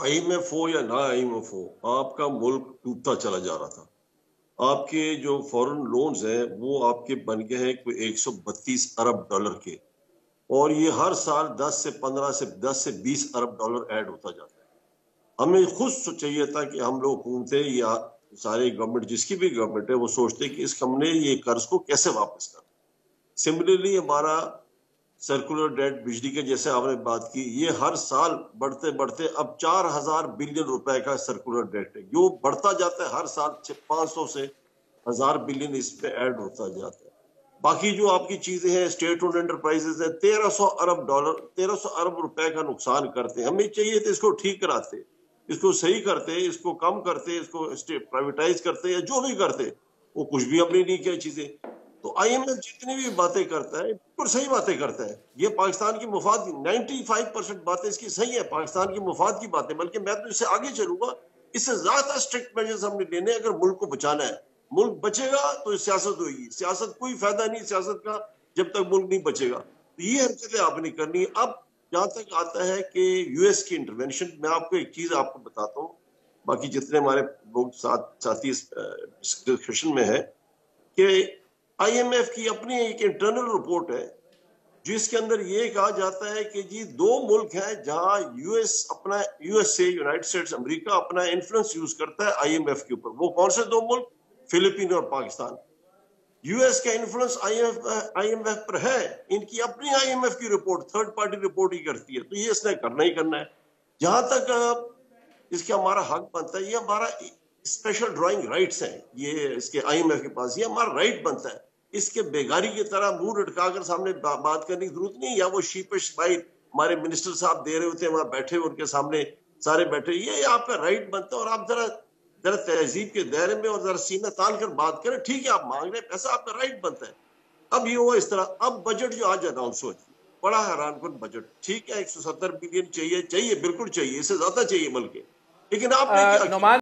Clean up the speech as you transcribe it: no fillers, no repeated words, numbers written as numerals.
IMF हो या ना आईएमएफ हो, आपका मुल्क डूबता चला जा रहा था। आपके जो फॉरेन लोन्स हैं, वो आपके बन गए हैं कोई 132 अरब डॉलर के, और ये हर साल 10 से 15 से 10 से 20 अरब डॉलर ऐड होता जाता है। हमें खुद चाहिए था कि हम लोग हुकूमतें या सारे गवर्नमेंट, जिसकी भी गवर्नमेंट है, वो सोचते कि इस हमने ये कर्ज को कैसे वापस करना। सिमिलरली हमारा सर्कुलर डेट, बिजली के जैसे आपने बात की, ये हर साल बढ़ते बढ़ते अब 4000 बिलियन रुपए का सर्कुलर डेट है, जो बढ़ता जाता है हर साल 500 से 1000 बिलियन इस पे ऐड होता जाता है। बाकी जो आपकी चीजें हैं, स्टेट ओन्ड एंटरप्राइजेस है, 1300 अरब डॉलर, 1300 अरब रुपए का नुकसान करते हैं। हमें चाहिए तो इसको ठीक कराते, इसको सही करते, इसको कम करते, इसको प्राइवेटाइज करते, या जो भी करते, वो कुछ भी हमने नहीं किया चीजें। तो आईएमएफ जितनी भी बातें करता है, बिल्कुल सही बातें करता है। ये पाकिस्तान की मुफाद, 95% बातें इसकी सही है, पाकिस्तान की मुफाद की बातें। बल्कि मैं तो इससे आगे चलूंगा, इससे ज्यादा स्ट्रिक्ट मेजर्स हमने लेने अगर मुल्क को बचाना है। मुल्क बचेगा तो सियासत होगी, सियासत कोई फायदा नहीं सियासत का जब तक मुल्क नहीं बचेगा। तो ये हरकतें आपने करनी है। अब जहां तक आता है कि यूएस की इंटरवेंशन, मैं आपको एक चीज आपको बताता हूँ, बाकी जितने हमारे लोग साथी इस डिस्कशन में है, कि आईएमएफ की अपनी एक इंटरनल रिपोर्ट है, जिसके अंदर ये कहा जाता है कि जी 2 मुल्क हैं जहां यूएसए, यूनाइटेड स्टेट्स अमेरिका अपना इन्फ्लुएंस यूज करता है आईएमएफ के ऊपर। वो कौन से 2 मुल्क? फिलीपीन और पाकिस्तान। यूएस का इन्फ्लुएंस आईएमएफ पर है, इनकी अपनी आईएमएफ की रिपोर्ट थर्ड पार्टी रिपोर्ट ही करती है। तो ये इसने करना ही करना है। जहां तक इसका हमारा हक बनता है, ये हमारा स्पेशल ड्राइंग राइट्स हैं, ये इसके आईएमएफ के पास, ये हमारा राइट बनता है। इसके बेगारी की तरह मुंह लटकाकर सामने बात करने की जरूरत नहीं, या वो शीपिश भाई हमारे मिनिस्टर साहब दे रहे होते हैं, वहां बैठे उनके सामने सारे बैठे, ये आपका राइट बनता है। और आप जरा जरा तहजीब के दायरे में और जरा सीना तान कर बात करें। ठीक है, आप मांग रहे हैं पैसा, आपका राइट बनता है। अब ये हुआ इस तरह। अब बजट जो आज अनाउंस हो, बड़ा हैरानकुन बजट। ठीक है, 170 बिलियन चाहिए, बिल्कुल चाहिए, इससे ज्यादा चाहिए बल्कि, लेकिन आपने क्या किया? नुमान